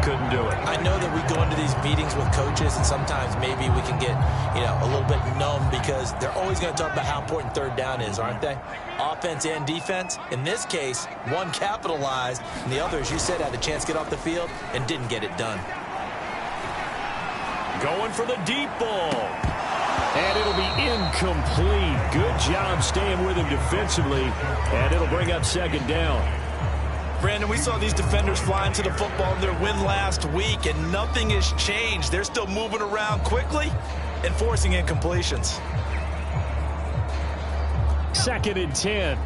couldn't do it. I know that we go into these meetings with coaches, and sometimes maybe we can get, a little bit numb because they're always going to talk about how important third down is, aren't they? Offense and defense. In this case, one capitalized, and the other, as you said, had a chance to get off the field and didn't get it done. Going for the deep ball. And it'll be incomplete. Good job staying with him defensively. And it'll bring up second down. Brandon, we saw these defenders flying to the football in their win last week, and nothing has changed. They're still moving around quickly and forcing incompletions. 2nd and 10.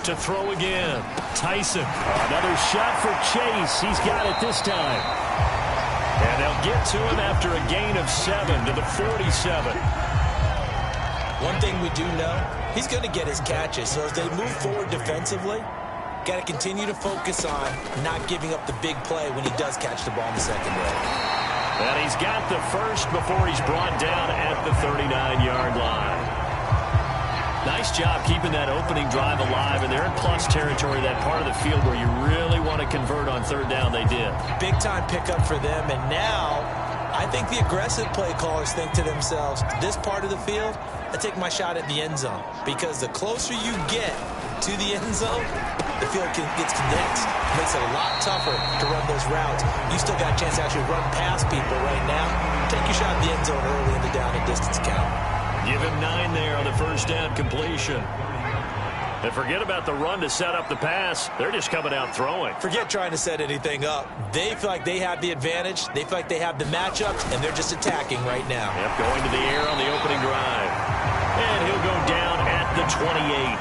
To throw again. Tyson. Another shot for Chase. He's got it this time. And they'll get to him after a gain of 7 to the 47. One thing we do know, he's going to get his catches. So as they move forward defensively, got to continue to focus on not giving up the big play when he does catch the ball in the secondary. And he's got the first before he's brought down at the 39-yard line. Nice job keeping that opening drive alive, and they're in plus territory, that part of the field where you really want to convert on third down. They did. Big-time pickup for them, and now I think the aggressive play callers think to themselves, this part of the field, I take my shot at the end zone, because the closer you get to the end zone, the field gets condensed. It makes it a lot tougher to run those routes. You still got a chance to actually run past people right now. Take your shot at the end zone early in the down and distance count. Give him 9 there on the first down completion. And forget about the run to set up the pass. They're just coming out throwing. Forget trying to set anything up. They feel like they have the advantage. They feel like they have the matchup, and they're just attacking right now. Yep, going to the air on the opening drive. And he'll go down at the 28.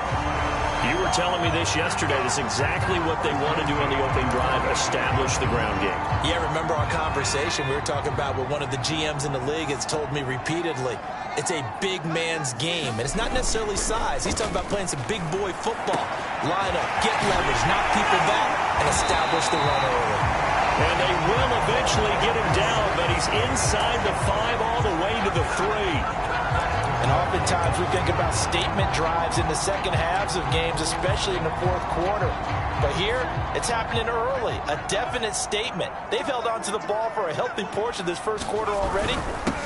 You were telling me this yesterday. This is exactly what they want to do on the opening drive, establish the ground game. Yeah, remember our conversation. We were talking about what one of the GMs in the league has told me repeatedly. It's a big man's game, and it's not necessarily size. He's talking about playing some big boy football. Line up, get leverage, knock people back, and establish the run early. And they will eventually get him down, but he's inside the 5 all the way to the 3. And oftentimes we think about statement drives in the second halves of games, especially in the fourth quarter. But here, it's happening early, a definite statement. They've held on to the ball for a healthy portion of this first quarter already.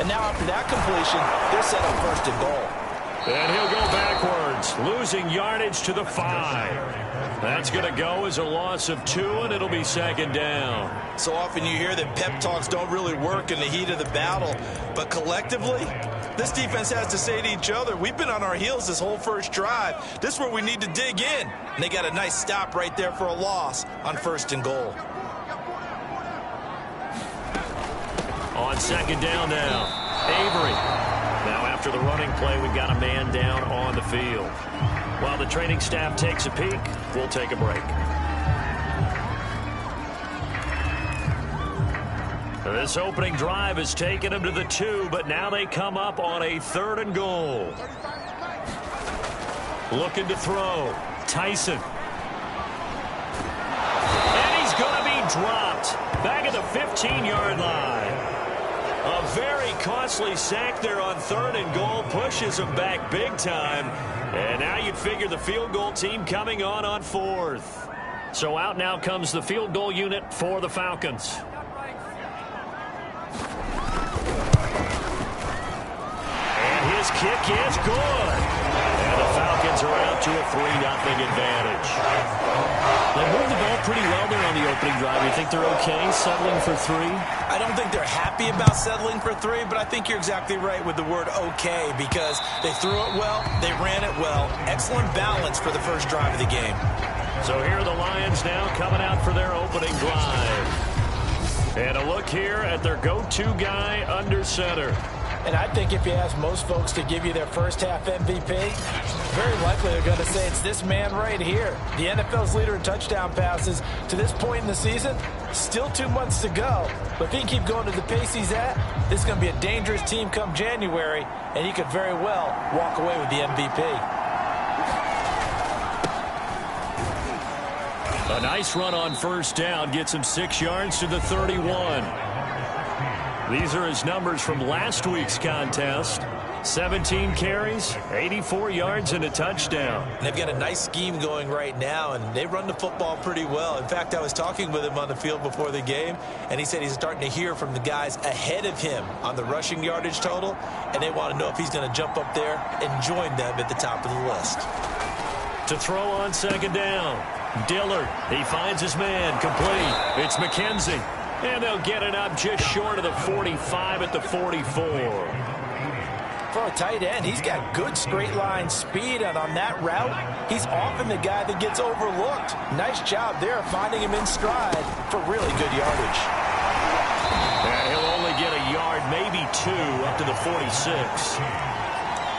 And now after that completion, they're set up first and goal. And he'll go backwards, losing yardage to the 5. That's going to go as a loss of 2, and it'll be second down. So often you hear that pep talks don't really work in the heat of the battle. But collectively, this defense has to say to each other, we've been on our heels this whole first drive. This is where we need to dig in. And they got a nice stop right there for a loss on first and goal. On second down now, Avery. Now after the running play, we've got a man down on the field. While the training staff takes a peek, we'll take a break. This opening drive has taken them to the 2, but now they come up on a 3rd and goal. Looking to throw. Tyson. And he's going to be dropped back at the 15-yard line. A very costly sack there on 3rd and goal pushes him back big time. And now you'd figure the field goal team coming on 4th. So out now comes the field goal unit for the Falcons. And his kick is good. And the Falcons are out to a 3-0 advantage. They moved the ball pretty well there on the opening drive. You think they're okay settling for 3? I don't think they're happy about settling for 3, but I think you're exactly right with the word okay, because they threw it well, they ran it well. Excellent balance for the first drive of the game. So here are the Lions now coming out for their opening drive. And a look here at their go-to guy under center. And I think if you ask most folks to give you their first half MVP, very likely they're going to say it's this man right here. The NFL's leader in touchdown passes to this point in the season. Still 2 months to go. But if he can keep going to the pace he's at, this is going to be a dangerous team come January, and he could very well walk away with the MVP. A nice run on first down gets him 6 yards to the 31. These are his numbers from last week's contest. 17 carries, 84 yards, and a touchdown. They've got a nice scheme going right now, and they run the football pretty well. In fact, I was talking with him on the field before the game, and he said he's starting to hear from the guys ahead of him on the rushing yardage total, and they want to know if he's going to jump up there and join them at the top of the list. To throw on second down, Dillard. He finds his man, complete. It's McKenzie, and they'll get it up just short of the 45 at the 44. For a tight end, he's got good straight line speed, and on that route, he's often the guy that gets overlooked. Nice job there finding him in stride for really good yardage. And he'll only get a yard, maybe two, up to the 46.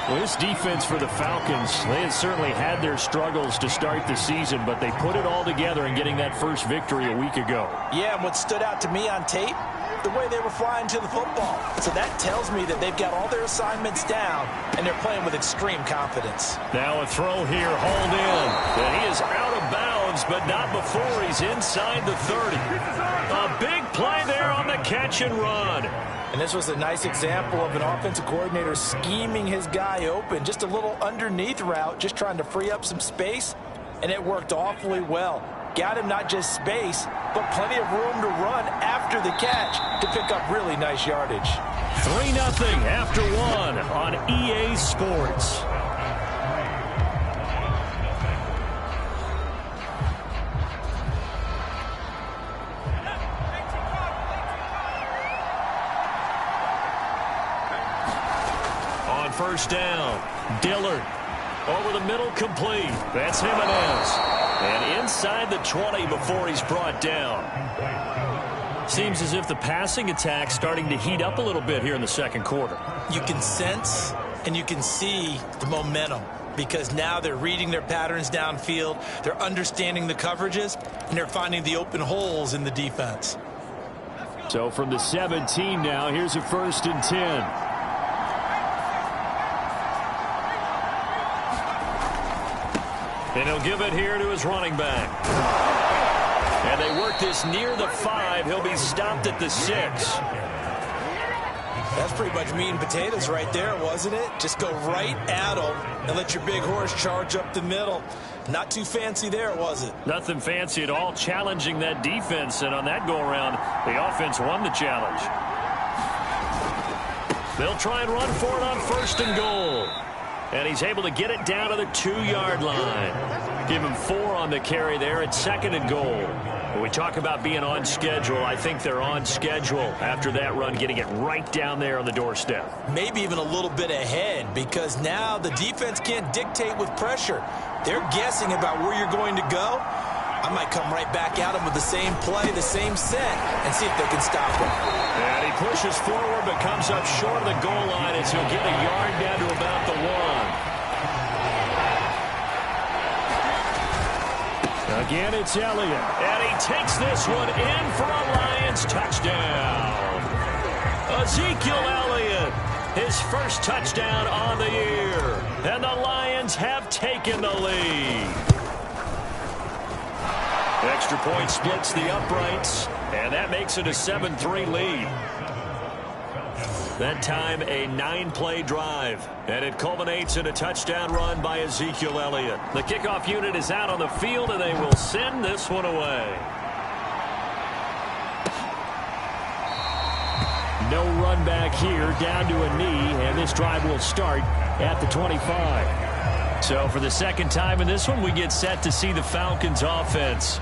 Well, this defense for the Falcons, they had certainly had their struggles to start the season, but they put it all together in getting that first victory a week ago. Yeah, and what stood out to me on tape, the way they were flying to the football. So that tells me that they've got all their assignments down, and they're playing with extreme confidence. Now a throw here, hauled in. And he is out of bounds, but not before he's inside the 30. A big play there on the catch and run. And this was a nice example of an offensive coordinator scheming his guy open. Just a little underneath route, just trying to free up some space, and it worked awfully well. Got him not just space, but plenty of room to run after the catch to pick up really nice yardage. 3-0 after one on EA Sports. On first down, Dillard. Over the middle, complete. That's Jimenez. And inside the 20 before he's brought down. Seems as if the passing attack's starting to heat up a little bit here in the second quarter. You can sense and you can see the momentum because now they're reading their patterns downfield, they're understanding the coverages, and they're finding the open holes in the defense. So from the 17 now, here's a 1st and 10. And he'll give it here to his running back. And they work this near the 5. He'll be stopped at the 6. That's pretty much meat and potatoes right there, wasn't it? Just go right at them and let your big horse charge up the middle. Not too fancy there, was it? Nothing fancy at all, challenging that defense. And on that go-around, the offense won the challenge. They'll try and run for it on 1st and goal. And he's able to get it down to the 2-yard line. Give him 4 on the carry there at 2nd and goal. When we talk about being on schedule, I think they're on schedule after that run, getting it right down there on the doorstep. Maybe even a little bit ahead because now the defense can't dictate with pressure. They're guessing about where you're going to go. I might come right back at him with the same play, the same set, and see if they can stop him. And he pushes forward but comes up short of the goal line as he'll get a yard down to about the 1. Again, it's Elliott. And he takes this one in for a Lions touchdown. Ezekiel Elliott, his first touchdown on the year. And the Lions have taken the lead. Extra point splits the uprights, and that makes it a 7-3 lead. That time, a 9-play drive, and it culminates in a touchdown run by Ezekiel Elliott. The kickoff unit is out on the field, and they will send this one away. No run back here, down to a knee, and this drive will start at the 25. So for the second time in this one, we get set to see the Falcons offense.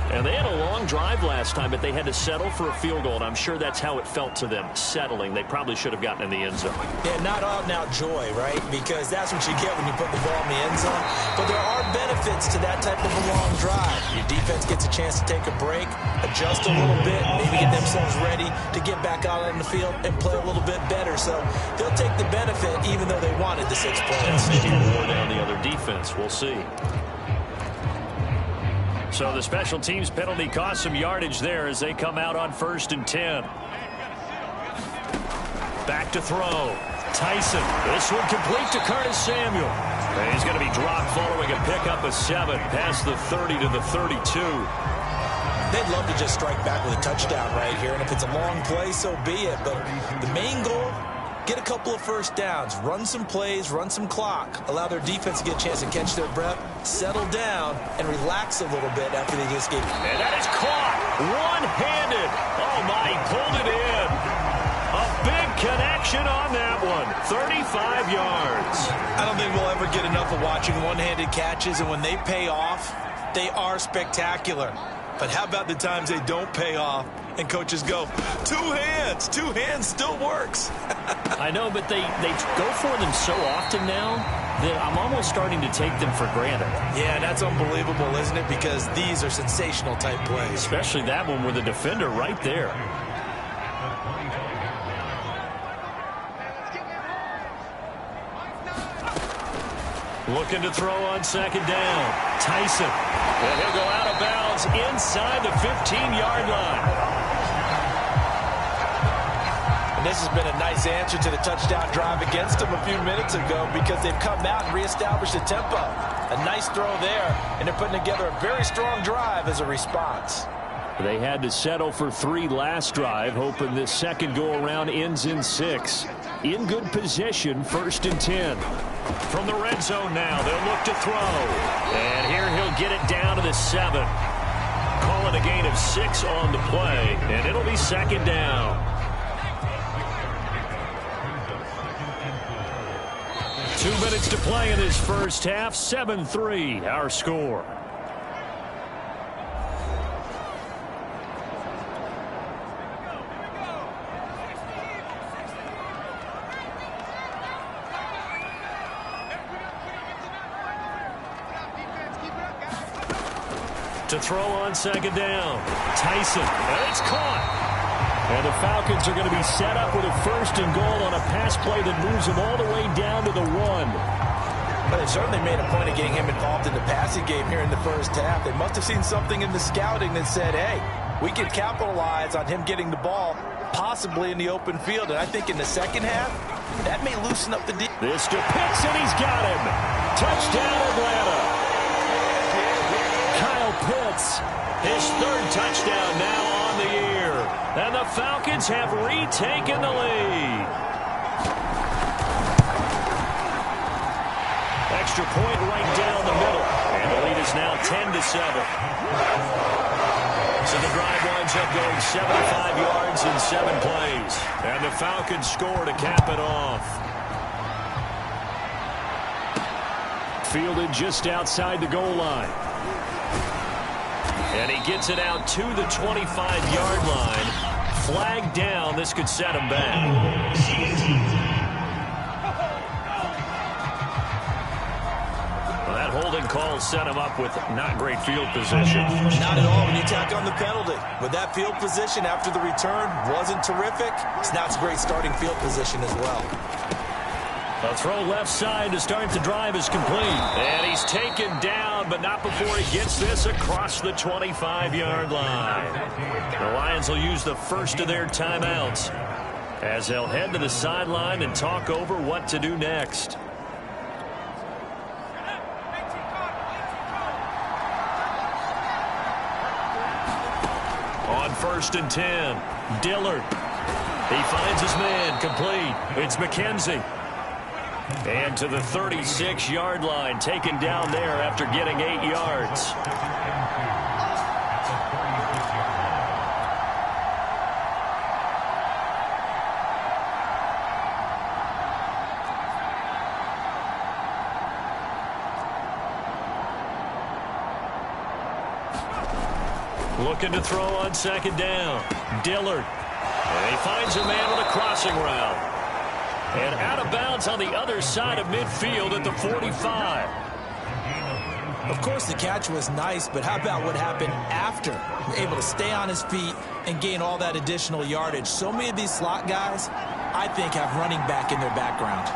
And they had a long drive last time, but they had to settle for a field goal, and I'm sure that's how it felt to them, settling. They probably should have gotten in the end zone. Yeah, not out-and-out joy, right? Because that's what you get when you put the ball in the end zone. But there are benefits to that type of a long drive. Your defense gets a chance to take a break, adjust a little bit, maybe get themselves ready to get back out on the field and play a little bit better. So they'll take the benefit even though they wanted the 6 points. Maybe more down the other defense. We'll see. So the special teams penalty cost some yardage there as they come out on 1st and 10. Back to throw. Tyson. This one complete to Curtis Samuel. And he's going to be dropped following a pickup of 7 past the 30 to the 32. They'd love to just strike back with a touchdown right here. And if it's a long play, so be it. But the main goal get a couple of first downs, run some plays, run some clock, allow their defense to get a chance to catch their breath, settle down, and relax a little bit after they just gave. And that is caught one-handed. Oh, my, he pulled it in. A big connection on that one. 35 yards. I don't think we'll ever get enough of watching one-handed catches, and when they pay off, they are spectacular. But how about the times they don't pay off and coaches go, two hands still works. I know, but they go for them so often now that I'm almost starting to take them for granted. Yeah, that's unbelievable, isn't it? Because these are sensational type plays. Especially that one with the defender right there. Looking to throw on second down. Tyson. And he'll go out of bounds inside the 15-yard line. And this has been a nice answer to the touchdown drive against them a few minutes ago because they've come out and reestablished the tempo. A nice throw there, and they're putting together a very strong drive as a response. They had to settle for 3 last drive, hoping this second go-around ends in 6. In good position, 1st and 10. From the red zone now, they'll look to throw. And here he'll get it down to the 7. Call it a gain of 6 on the play, and it'll be second down. 2 minutes to play in this first half. 7-3, our score. To throw on second down. Tyson. And it's caught. And the Falcons are going to be set up with a 1st and goal on a pass play that moves them all the way down to the 1. But they certainly made a point of getting him involved in the passing game here in the first half. They must have seen something in the scouting that said, hey, we can capitalize on him getting the ball possibly in the open field. And I think in the second half, that may loosen up the defense. This to Pitts, and he's got him. Touchdown, Atlanta. Pitts, his 3rd touchdown now on the year. And the Falcons have retaken the lead. Extra point right down the middle. And the lead is now 10-7. So the drive winds up going 75 yards in 7 plays. And the Falcons score to cap it off. Fielded just outside the goal line. And he gets it out to the 25-yard line. Flag down. This could set him back. Well, that holding call set him up with not great field position. Not at all when you tack on the penalty. But that field position after the return wasn't terrific. Now it's a great starting field position as well. A throw left side to start the drive is complete. And he's taken down, but not before he gets this across the 25-yard line. The Lions will use the first of their timeouts as they'll head to the sideline and talk over what to do next. On 1st and 10, Dillard. He finds his man, complete. It's McKenzie. And to the 36-yard line, taken down there after getting 8 yards. Looking to throw on second down. Dillard. And he finds a man with a crossing route. And out of bounds on the other side of midfield at the 45. Of course, the catch was nice, but how about what happened after? Able to stay on his feet and gain all that additional yardage. So many of these slot guys, I think, have running back in their background.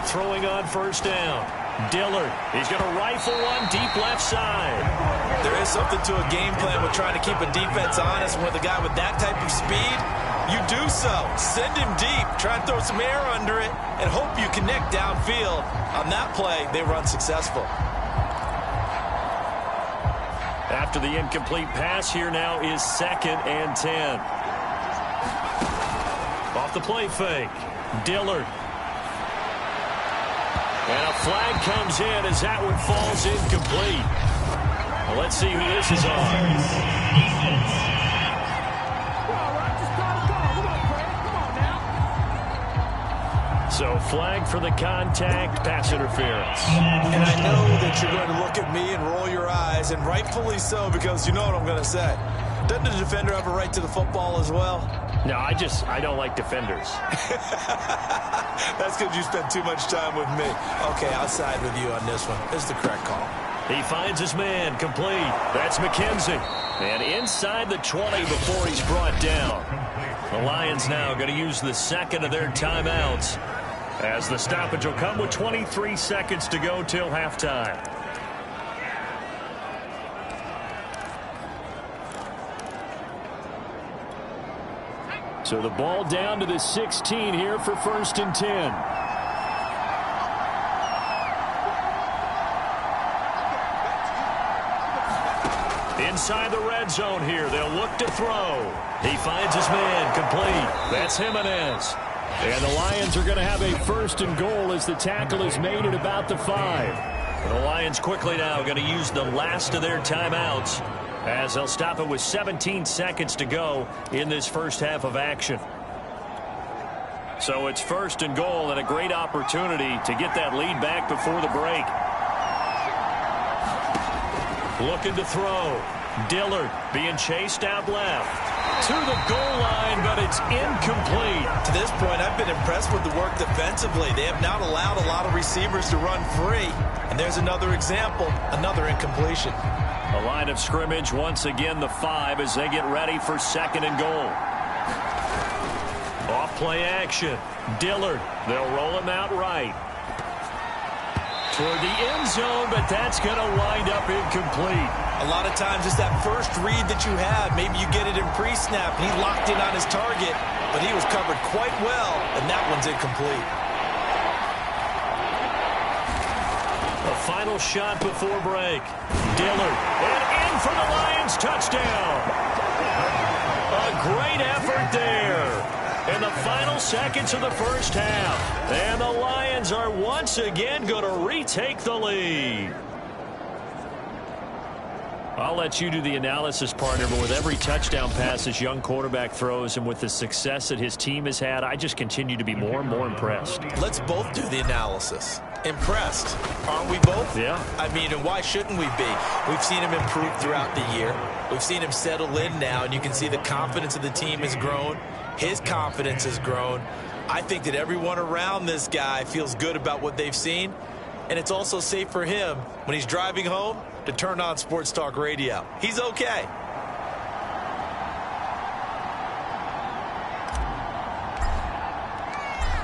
Throwing on 1st down. Dillard. He's going to rifle one deep left side. There is something to a game plan with trying to keep a defense honest. And with a guy with that type of speed, you do so. Send him deep. Try and throw some air under it and hope you connect downfield. On that play, they run successful. After the incomplete pass, here now is 2nd and 10. Off the play fake. Dillard. And a flag comes in as that one falls incomplete. Well, let's see who this is on. So flag for the contact, pass interference. And I know that you're going to look at me and roll your eyes, and rightfully so, because you know what I'm going to say. Doesn't the defender have a right to the football as well? No, I don't like defenders. That's because you spent too much time with me. Okay, I'll side with you on this one. This is the correct call. He finds his man, complete. That's McKenzie. And inside the 20 before he's brought down. The Lions now going to use the second of their timeouts, as the stoppage will come with 23 seconds to go till halftime. So the ball down to the 16 here for 1st and 10. Inside the red zone here, they'll look to throw. He finds his man, complete. That's Jimenez. And the Lions are going to have a 1st and goal as the tackle is made at about the 5. And the Lions quickly now going to use the last of their timeouts, as they'll stop it with 17 seconds to go in this first half of action. So it's 1st and goal, and a great opportunity to get that lead back before the break. Looking to throw. Dillard being chased out left. To the goal line, but it's incomplete. To this point, I've been impressed with the work defensively. They have not allowed a lot of receivers to run free. And there's another example, another incompletion. A line of scrimmage, once again, the 5 as they get ready for 2nd and goal. Off play action. Dillard, they'll roll him out right. Toward the end zone, but that's going to wind up incomplete. A lot of times it's that first read that you have. Maybe you get it in pre-snap, and he locked in on his target, but he was covered quite well, and that one's incomplete. A final shot before break. Dillard, and in for the Lions touchdown. A great effort there. In the final seconds of the first half. And the Lions are once again going to retake the lead. I'll let you do the analysis, partner, but with every touchdown pass this young quarterback throws and with the success that his team has had, I just continue to be more and more impressed. Let's both do the analysis. Impressed, aren't we both? Yeah. I mean, and why shouldn't we be? We've seen him improve throughout the year. We've seen him settle in now, and you can see the confidence of the team has grown. His confidence has grown. I think that everyone around this guy feels good about what they've seen, and it's also safe for him when he's driving home to turn on Sports Talk Radio. He's okay.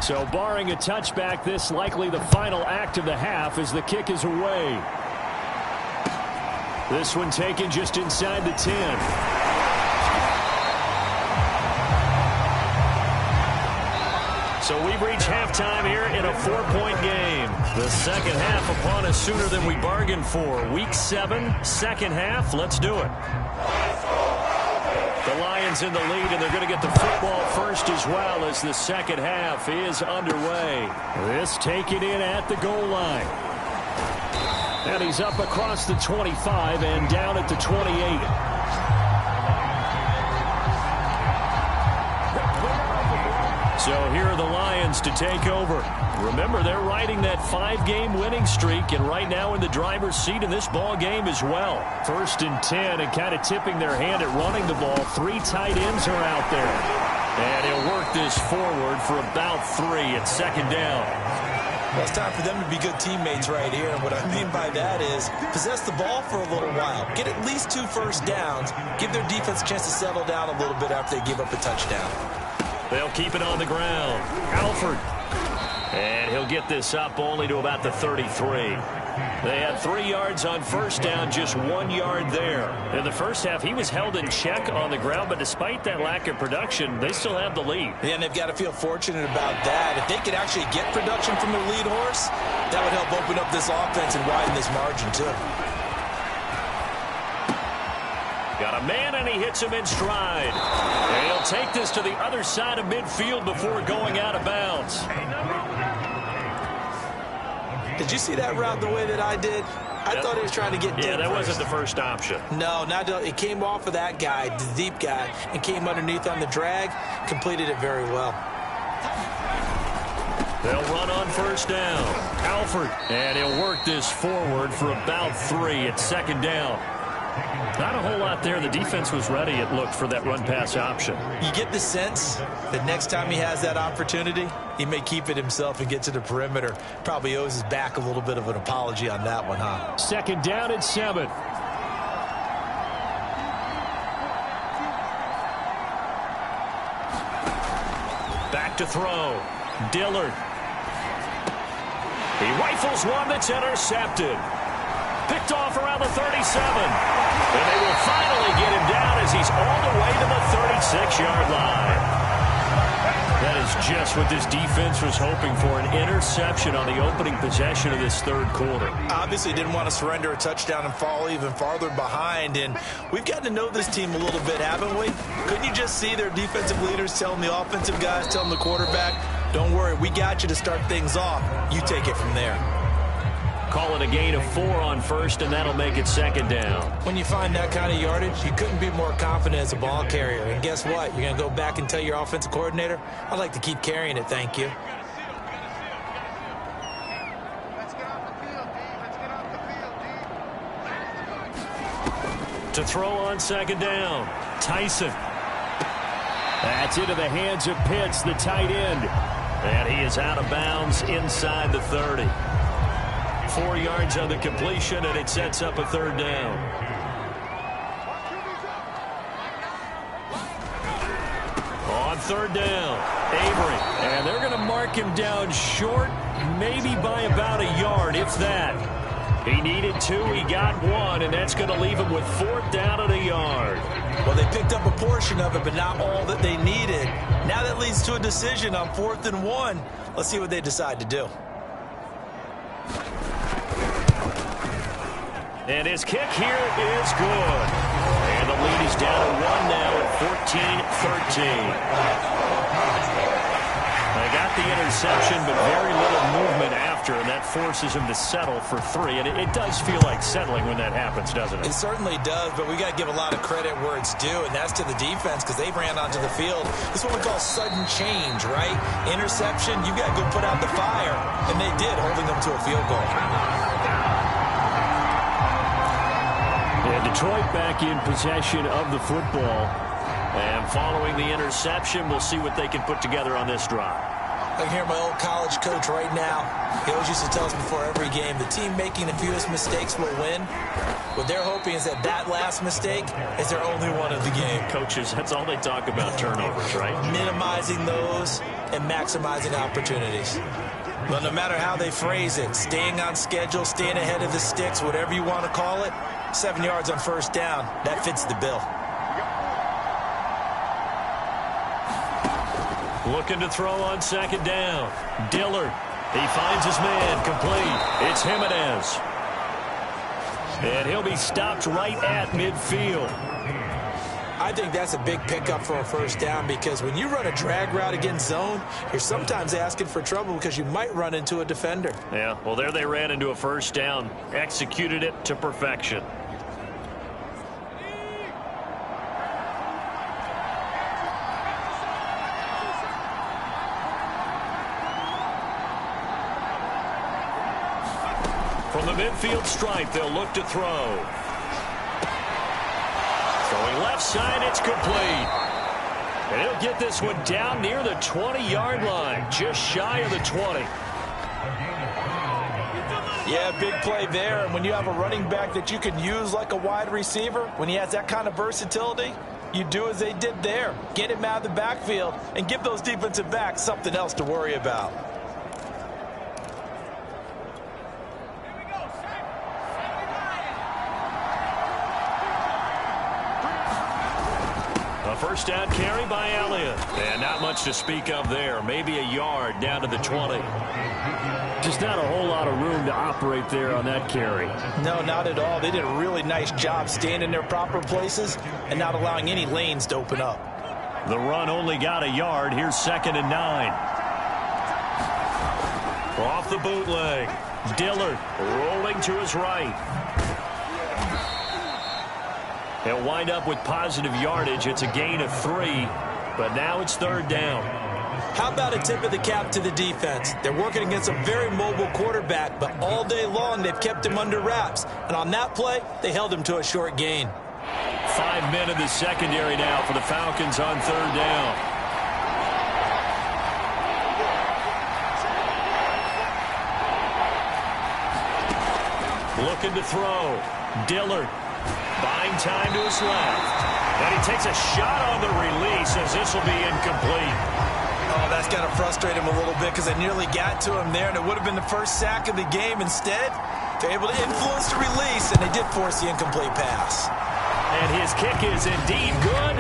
So barring a touchback, this likely the final act of the half as the kick is away. This one taken just inside the 10. So we've reached halftime here in a 4-point game. The second half upon us sooner than we bargained for. Week 7, second half. Let's do it. The Lions in the lead, and they're going to get the football first as well as the second half is underway. This taken in at the goal line. And he's up across the 25 and down at the 28. So here are the Lions to take over. Remember, they're riding that 5-game winning streak, and right now in the driver's seat in this ball game as well. 1st and 10, and kind of tipping their hand at running the ball. 3 tight ends are out there. And he'll work this forward for about 3 at 2nd down. Well, it's time for them to be good teammates right here. And what I mean by that is possess the ball for a little while. Get at least 2 first downs. Give their defense a chance to settle down a little bit after they give up a touchdown. They'll keep it on the ground. Alford. And he'll get this up only to about the 33. They had 3 yards on 1st down, just 1 yard there. In the first half, he was held in check on the ground, but despite that lack of production, they still have the lead. Yeah, and they've got to feel fortunate about that. If they could actually get production from their lead horse, that would help open up this offense and widen this margin, too. Got a man, and he hits him in stride. And he'll take this to the other side of midfield before going out of bounds. Did you see that route the way that I did? I thought he was trying to get deep. Yeah, that first. wasn't the first option. No, it came off of that guy, the deep guy, and came underneath on the drag, completed it very well. They'll run on first down. Alford, and he'll work this forward for about 3 at second down. Not a whole lot there. The defense was ready, it looked, for that run-pass option. You get the sense that next time he has that opportunity, he may keep it himself and get to the perimeter. Probably owes his back a little bit of an apology on that one, huh? Second down and 7. Back to throw. Dillard. He rifles one that's intercepted. Picked off around the 37. And they will finally get him down as he's all the way to the 36-yard line. That is just what this defense was hoping for, an interception on the opening possession of this third quarter. Obviously didn't want to surrender a touchdown and fall even farther behind. And we've gotten to know this team a little bit, haven't we? Couldn't you just see their defensive leaders telling the offensive guys, telling the quarterback, don't worry, we got you to start things off. You take it from there. Call it a gain of 4 on first, and that'll make it second down. When you find that kind of yardage, you couldn't be more confident as a ball carrier. And guess what? You're going to go back and tell your offensive coordinator, I'd like to keep carrying it, thank you. To throw on second down, Tyson. That's into the hands of Pitts, the tight end. And he is out of bounds inside the 30. 4 yards on the completion, and it sets up a third down. On third down, Avery. And they're going to mark him down short, maybe by about a yard, if that. He needed 2, he got 1, and that's going to leave him with 4th down and a yard. Well, they picked up a portion of it, but not all that they needed. Now that leads to a decision on 4th and 1. Let's see what they decide to do. And his kick here is good. And the lead is down to 1 now at 14-13. They got the interception, but very little movement after, and that forces him to settle for 3. And it does feel like settling when that happens, doesn't it? It certainly does, but we got to give a lot of credit where it's due, and that's to the defense because they ran onto the field. This is what we call sudden change, right? Interception, you got to go put out the fire, and they did, holding them to a field goal. And Detroit back in possession of the football. And following the interception, we'll see what they can put together on this drive. I can hear my old college coach right now. He always used to tell us before every game, the team making the fewest mistakes will win. What they're hoping is that last mistake is their only one of the game. Coaches, that's all they talk about, turnovers, right? Minimizing those and maximizing opportunities. But no matter how they phrase it, staying on schedule, staying ahead of the sticks, whatever you want to call it, 7 yards on first down, that fits the bill. Looking to throw on second down. Dillard. He finds his man complete. It's Jimenez. And he'll be stopped right at midfield. I think that's a big pickup for a first down because when you run a drag route against zone, you're sometimes asking for trouble because you might run into a defender. Yeah, well, there they ran into a first down. Executed it to perfection. From the midfield stripe, they'll look to throw. Throwing left side, it's complete. And he'll get this one down near the 20-yard line, just shy of the 20. Yeah, big play there. And when you have a running back that you can use like a wide receiver, when he has that kind of versatility, you do as they did there. Get him out of the backfield and give those defensive backs something else to worry about. First down carry by Elliott. And not much to speak of there. Maybe a yard down to the 20. Just not a whole lot of room to operate there on that carry. No, not at all. They did a really nice job staying in their proper places and not allowing any lanes to open up. The run only got a yard. Here's 2nd and 9. Off the bootleg. Dillard rolling to his right. He'll wind up with positive yardage. It's a gain of 3, but now it's 3rd down. How about a tip of the cap to the defense? They're working against a very mobile quarterback, but all day long they've kept him under wraps. And on that play, they held him to a short gain. 5 men in the secondary now for the Falcons on 3rd down. Looking to throw. Dillard buying time to his left. And he takes a shot on the release as this will be incomplete. Oh, that's got to frustrate him a little bit because they nearly got to him there, and it would have been the first sack of the game. Instead, they're able to influence the release, and they did force the incomplete pass. And his kick is indeed good,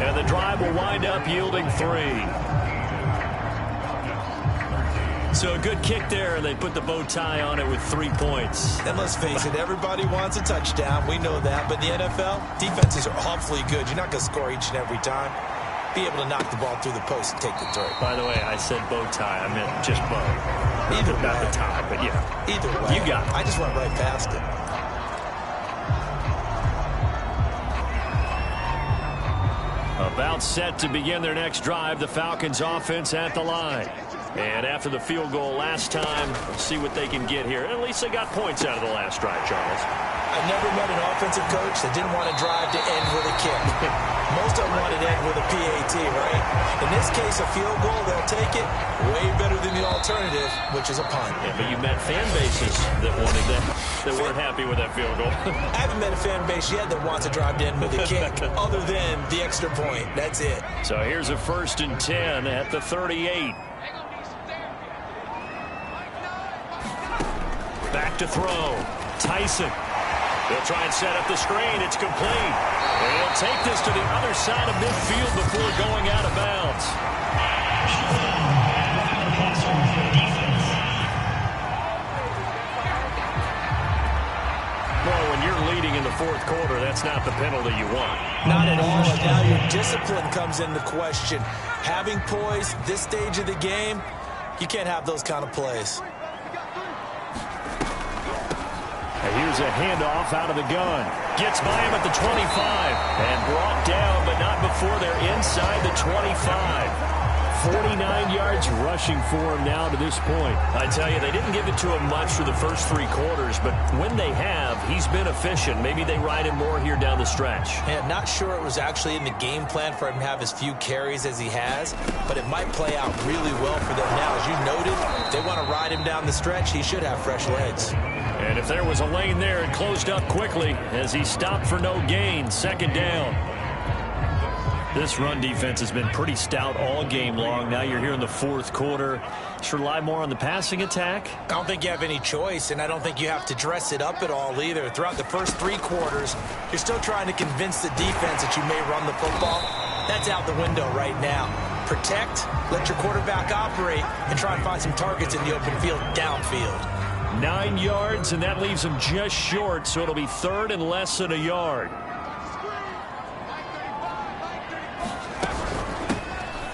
and the drive will wind up yielding 3. So a good kick there, and they put the bow tie on it with 3 points. And let's face it, everybody wants a touchdown. We know that. But in the NFL, defenses are awfully good. You're not going to score each and every time. Be able to knock the ball through the post and take the throw. By the way, I said bow tie. I meant just bow. Either way. Not the tie, but yeah. Either way. You got it. I just went right past it. About set to begin their next drive, the Falcons offense at the line. And after the field goal last time, we'll see what they can get here. At least they got points out of the last drive, Charles. I've never met an offensive coach that didn't want to drive to end with a kick. Most of them wanted to end with a PAT, right? In this case, a field goal, they'll take it. Way better than the alternative, which is a punt. Yeah, but you met fan bases that wanted that, that weren't happy with that field goal. I haven't met a fan base yet that wants to drive to end with a kick, other than the extra point. That's it. So here's a 1st and 10 at the 38. Back to throw. Tyson. They'll try and set up the screen. It's complete. And he'll take this to the other side of midfield before going out of bounds. Well, when you're leading in the 4th quarter, that's not the penalty you want. Not at all. And now your discipline comes into question. Having poise this stage of the game, you can't have those kind of plays. And here's a handoff out of the gun. Gets by him at the 25 and brought down, but not before they're inside the 25. 49 yards rushing for him now to this point. I tell you, they didn't give it to him much for the first 3 quarters, but when they have, he's been efficient. Maybe they ride him more here down the stretch. Yeah, not sure it was actually in the game plan for him to have as few carries as he has, but it might play out really well for them now. As you noted, if they want to ride him down the stretch, he should have fresh legs. And if there was a lane there, it closed up quickly as he stopped for no gain. 2nd down. This run defense has been pretty stout all game long. Now you're here in the 4th quarter. Should rely more on the passing attack? I don't think you have any choice, and I don't think you have to dress it up at all either. Throughout the first 3 quarters, you're still trying to convince the defense that you may run the football. That's out the window right now. Protect, let your quarterback operate, and try and find some targets in the open field downfield. 9 yards, and that leaves them just short, so it'll be 3rd and less than a yard.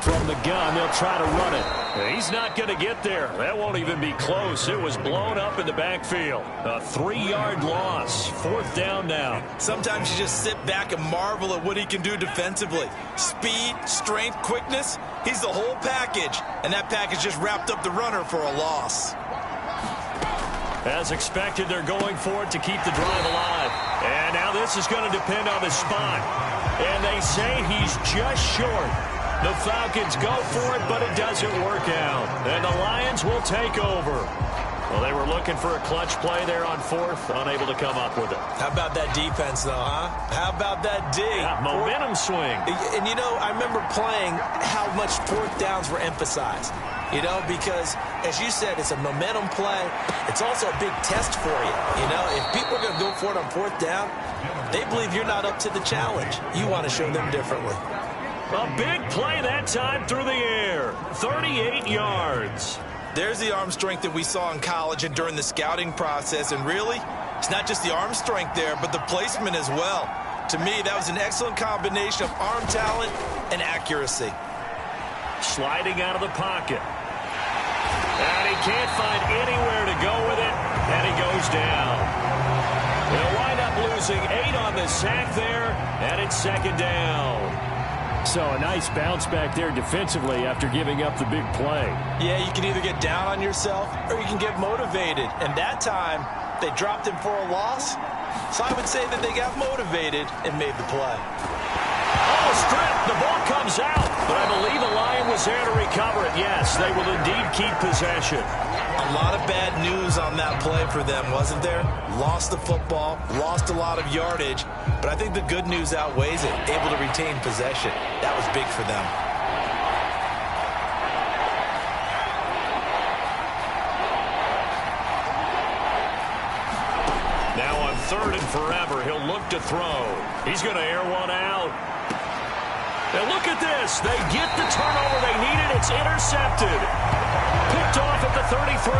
From the gun, they'll try to run it. He's not going to get there. That won't even be close. It was blown up in the backfield. A 3-yard loss. 4th down now. Sometimes you just sit back and marvel at what he can do defensively. Speed, strength, quickness. He's the whole package. And that package just wrapped up the runner for a loss. As expected, they're going for it to keep the drive alive. And now this is going to depend on the spot. And they say he's just short. The Falcons go for it, but it doesn't work out. And the Lions will take over. Well, they were looking for a clutch play there on 4th, unable to come up with it. How about that defense, though, huh? How about that D? Yeah, momentum swing. And, you know, I remember playing how much 4th downs were emphasized. You know, because, as you said, it's a momentum play. It's also a big test for you. You know, if people are going to go for it on 4th down, they believe you're not up to the challenge. You want to show them differently. A big play that time through the air. 38 yards. There's the arm strength that we saw in college and during the scouting process. And really, it's not just the arm strength there, but the placement as well. To me, that was an excellent combination of arm talent and accuracy. Sliding out of the pocket. And he can't find anywhere to go with it, and he goes down. They'll wind up losing 8 on the sack there, and it's second down. So a nice bounce back there defensively after giving up the big play. Yeah, you can either get down on yourself or you can get motivated. And that time, they dropped him for a loss. So I would say that they got motivated and made the play. Oh, strip. The ball comes out. But I believe the Lion was there to recover it. Yes, they will indeed keep possession. A lot of bad news on that play for them, wasn't there? Lost the football, lost a lot of yardage, but I think the good news outweighs it. Able to retain possession. That was big for them. Now on 3rd and forever, he'll look to throw. He's going to air one out. And look at this. They get the turnover they needed. It's intercepted. Picked off at the 33.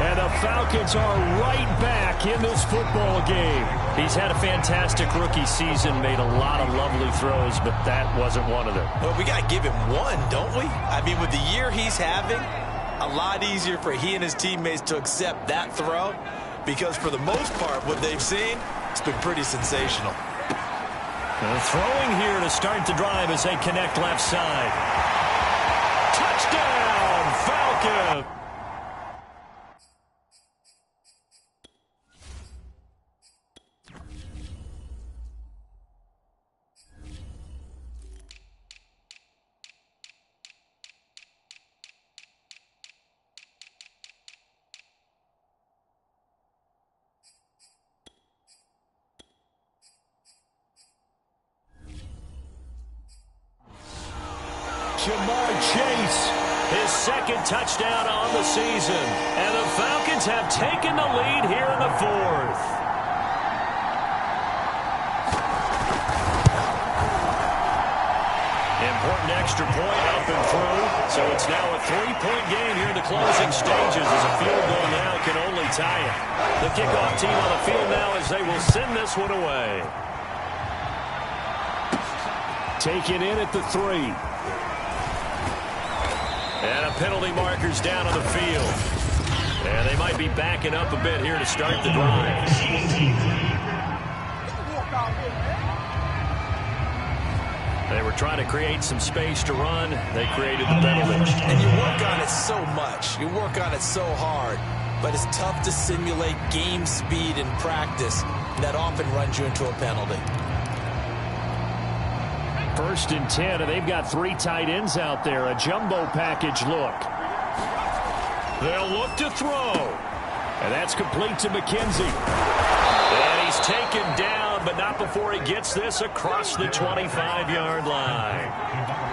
And the Falcons are right back in this football game. He's had a fantastic rookie season, made a lot of lovely throws, but that wasn't one of them. Well, we got to give him one, don't we? I mean, with the year he's having, a lot easier for he and his teammates to accept that throw because for the most part, what they've seen, it's been pretty sensational. Throwing here to start the drive as they connect left side. Touchdown, Falcon! Jamar Chase, his second touchdown on the season. And the Falcons have taken the lead here in the 4th. Important extra point up and through. So it's now a 3-point game here in the closing stages as a field goal now can only tie it. The kickoff team on the field now as they will send this one away. Taken in at the 3. And a penalty marker's down on the field. And they might be backing up a bit here to start the drive. They were trying to create some space to run. They created the penalty. And you work on it so much. You work on it so hard. But it's tough to simulate game speed in practice. That often runs you into a penalty. 1st and 10, and they've got 3 tight ends out there. A jumbo package look. They'll look to throw. And that's complete to McKenzie. And he's taken down, but not before he gets this across the 25-yard line.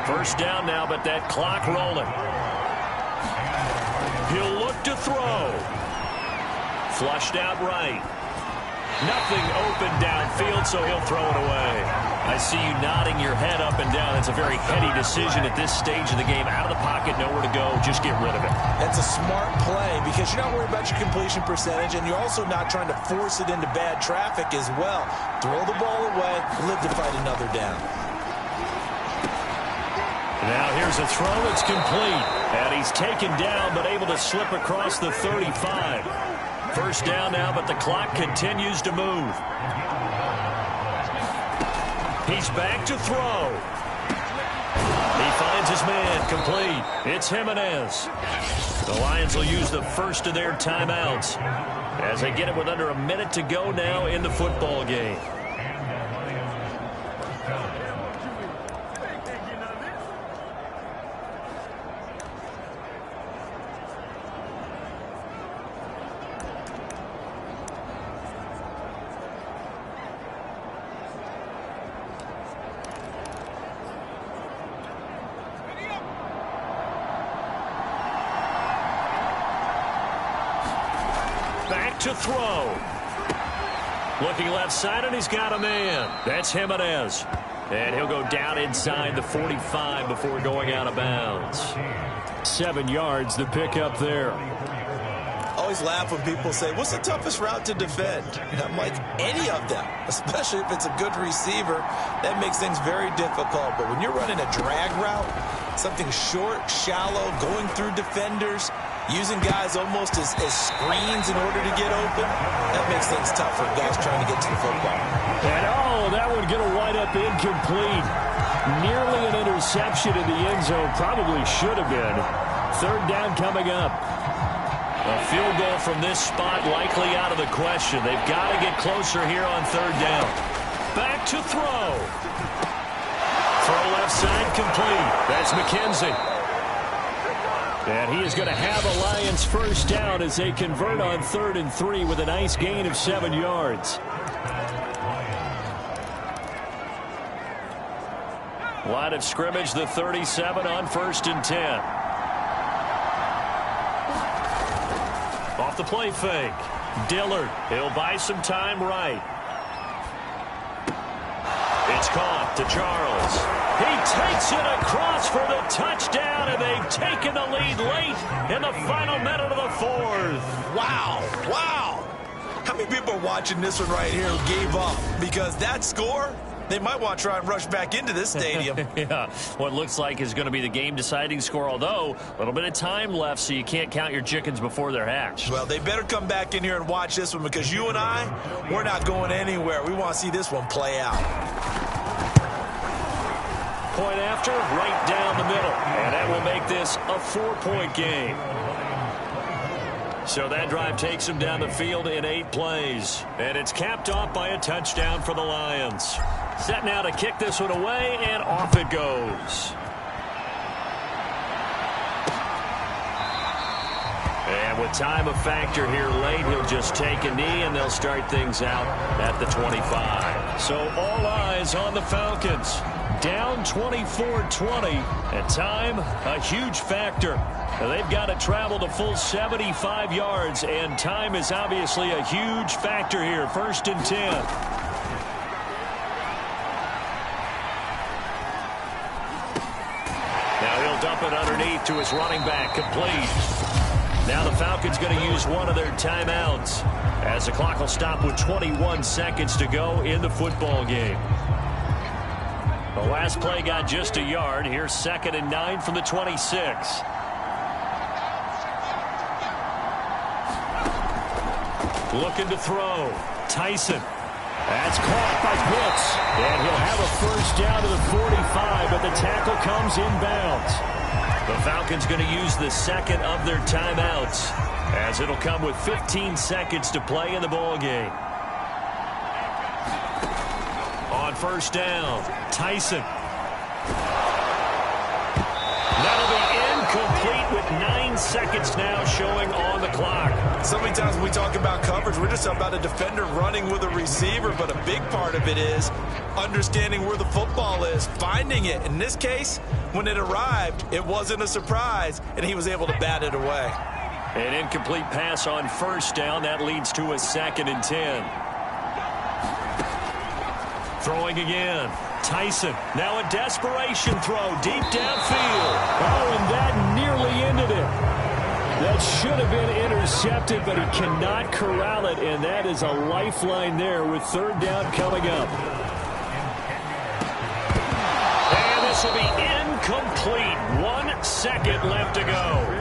1st down now, but that clock rolling. He'll look to throw. Flushed out right. Nothing open downfield, so he'll throw it away. I see you nodding your head up and down. It's a very heady decision at this stage of the game. Out of the pocket, nowhere to go. Just get rid of it. That's a smart play because you're not worried about your completion percentage, and you're also not trying to force it into bad traffic as well. Throw the ball away, live to fight another down. Now here's a throw that's complete. And he's taken down, but able to slip across the 35. 1st down now, but the clock continues to move. He's back to throw. He finds his man complete. It's Jimenez. The Lions will use the first of their timeouts as they get it with under a minute to go now in the football game. To throw. Looking left side, and he's got a man. That's Jimenez. And he'll go down inside the 45 before going out of bounds. 7 yards, the pickup there. I always laugh when people say, what's the toughest route to defend? And I'm like, any of them, especially if it's a good receiver. That makes things very difficult. But when you're running a drag route, something short, shallow, going through defenders, using guys almost as screens in order to get open, that makes things tough for guys trying to get to the football. And that one going to wind up incomplete. Nearly an interception in the end zone. Probably should have been. 3rd down coming up. A field goal from this spot likely out of the question. They've got to get closer here on 3rd down. Back to throw. Throw left side complete. That's McKenzie. And he is going to have a Lions first down as they convert on 3rd and 3 with a nice gain of 7 yards. Line of scrimmage, the 37 on 1st and 10. Off the play fake. Dillard. He'll buy some time right. It's caught to Charles. He takes it across for the touchdown, and they've taken the lead late in the final minute of the 4th. Wow. Wow. How many people are watching this one right here who gave up? Because that score, they might want to try and rush back into this stadium. Yeah, what looks like is going to be the game-deciding score, although a little bit of time left, so you can't count your chickens before they're hatched. Well, they better come back in here and watch this one, because you and I, we're not going anywhere. We want to see this one play out. Point after, right down the middle. And that will make this a 4-point game. So that drive takes them down the field in 8 plays. And it's capped off by a touchdown for the Lions. Set now to kick this one away, and off it goes. And with time a factor here late, he'll just take a knee, and they'll start things out at the 25. So all eyes on the Falcons. Down 24-20, and time a huge factor. They've got to travel the full 75 yards, and time is obviously a huge factor here. 1st and 10. Now he'll dump it underneath to his running back, complete. Now the Falcons going to use one of their timeouts as the clock will stop with 21 seconds to go in the football game. The last play got just a yard. Here's 2nd and 9 from the 26. Looking to throw. Tyson. That's caught by Pitts. And he'll have a first down to the 45, but the tackle comes inbounds. The Falcons going to use the 2nd of their timeouts, as it'll come with 15 seconds to play in the ball game. On 1st down, Tyson. That'll be incomplete with 9 seconds now showing on the clock. So many times when we talk about coverage, we're just about a defender running with a receiver, but a big part of it is understanding where the football is, finding it. In this case, when it arrived, it wasn't a surprise, and he was able to bat it away. An incomplete pass on 1st down. That leads to a 2nd and 10. Throwing again. Tyson. Now a desperation throw deep downfield. Oh, and that nearly ended it. That should have been intercepted, but he cannot corral it, and that is a lifeline there with 3rd down coming up. And this will be incomplete. 1 second left to go.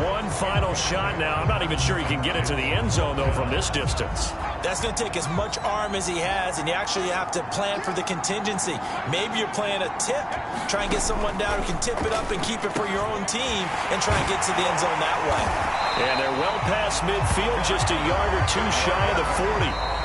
One final shot now. I'm not even sure he can get it to the end zone, though, from this distance. That's going to take as much arm as he has, and you actually have to plan for the contingency. Maybe you're playing a tip. Try and get someone down who can tip it up and keep it for your own team and try and get to the end zone that way. And they're well past midfield, just a yard or two shy of the 40.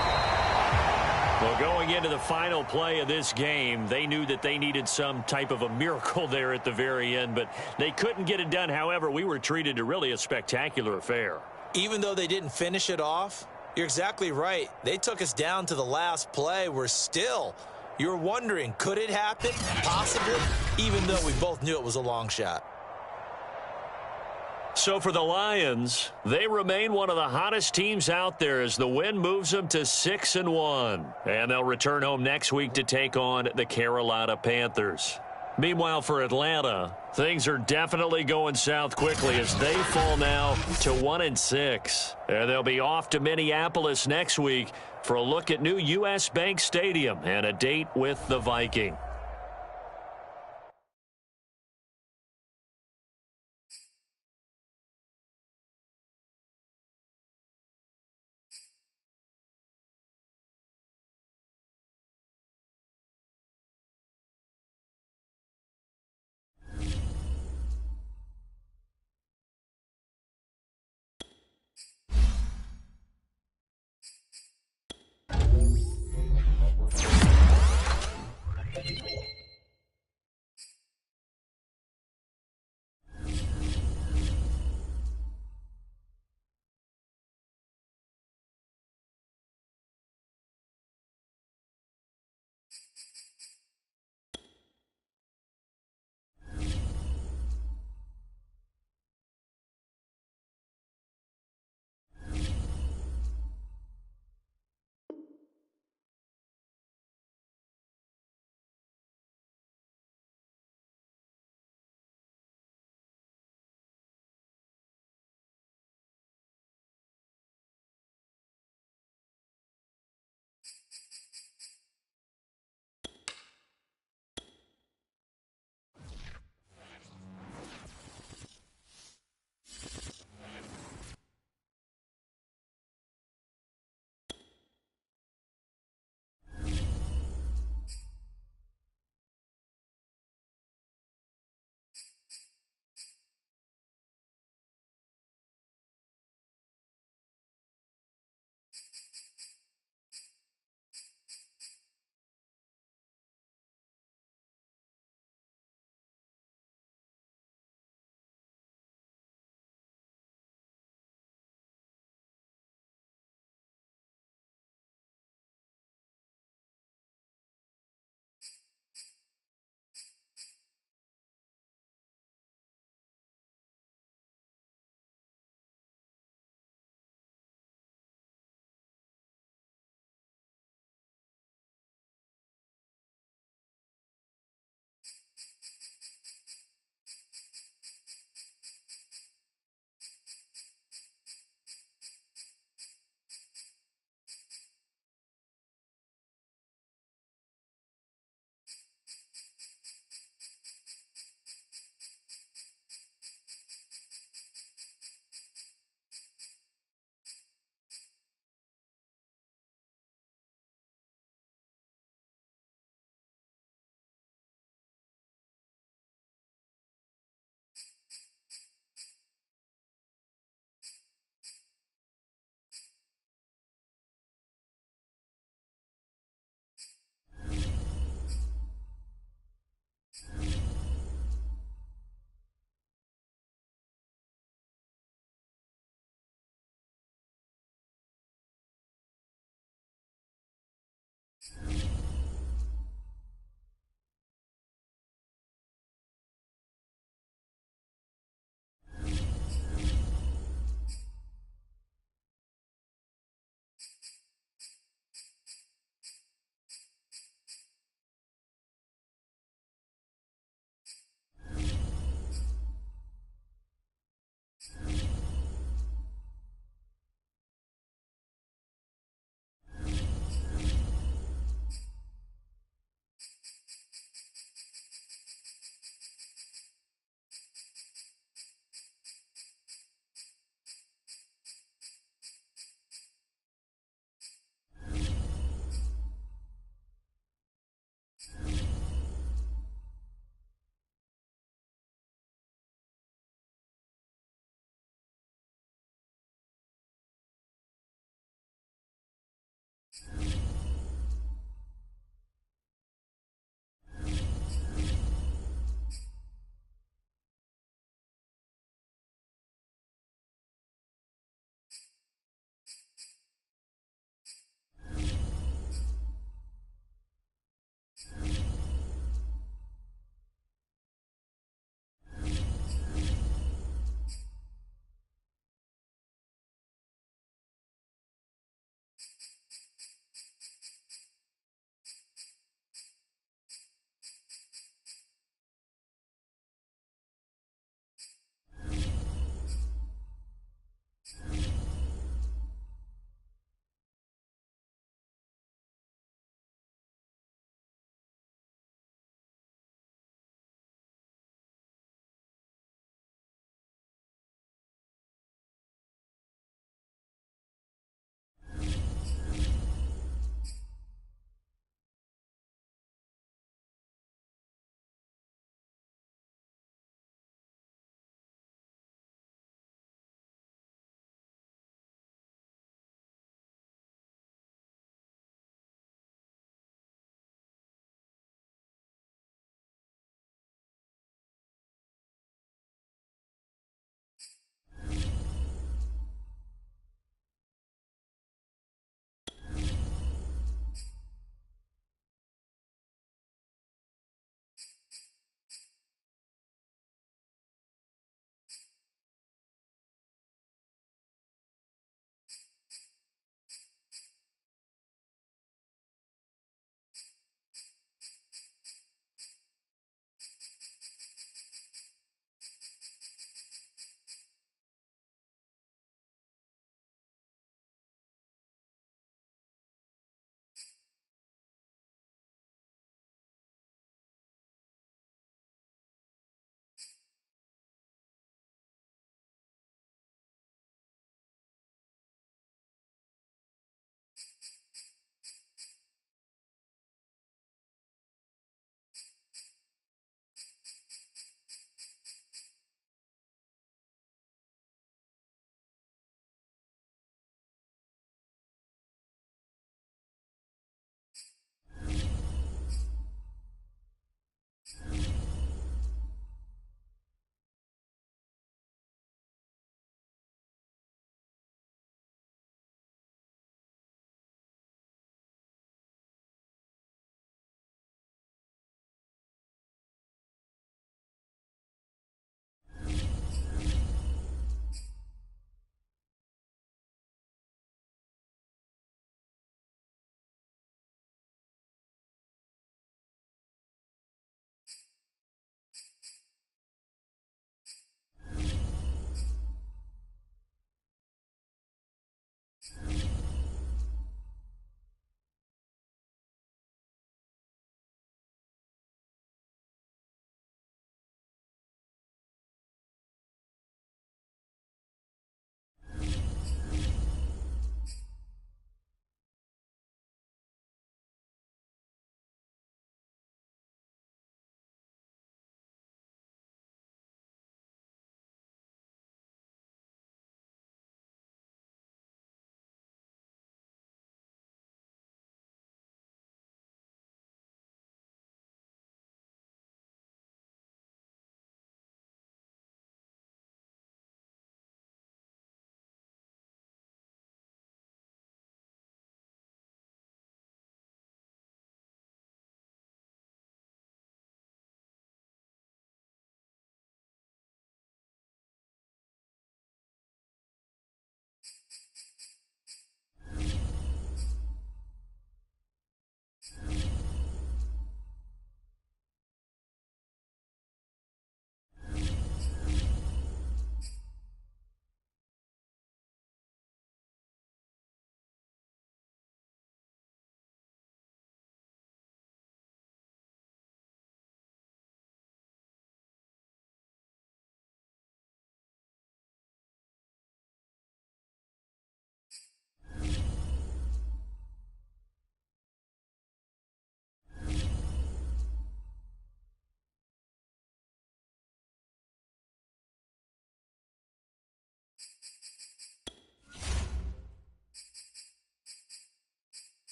Well, going into the final play of this game, they knew that they needed some type of a miracle there at the very end, but they couldn't get it done. However, we were treated to really a spectacular affair. Even though they didn't finish it off, you're exactly right. They took us down to the last play. You're wondering, could it happen? Possibly, even though we both knew it was a long shot. So for the Lions, they remain one of the hottest teams out there as the win moves them to 6-1. And they'll return home next week to take on the Carolina Panthers. Meanwhile, for Atlanta, things are definitely going south quickly as they fall now to 1-6. And they'll be off to Minneapolis next week for a look at new U.S. Bank Stadium and a date with the Vikings.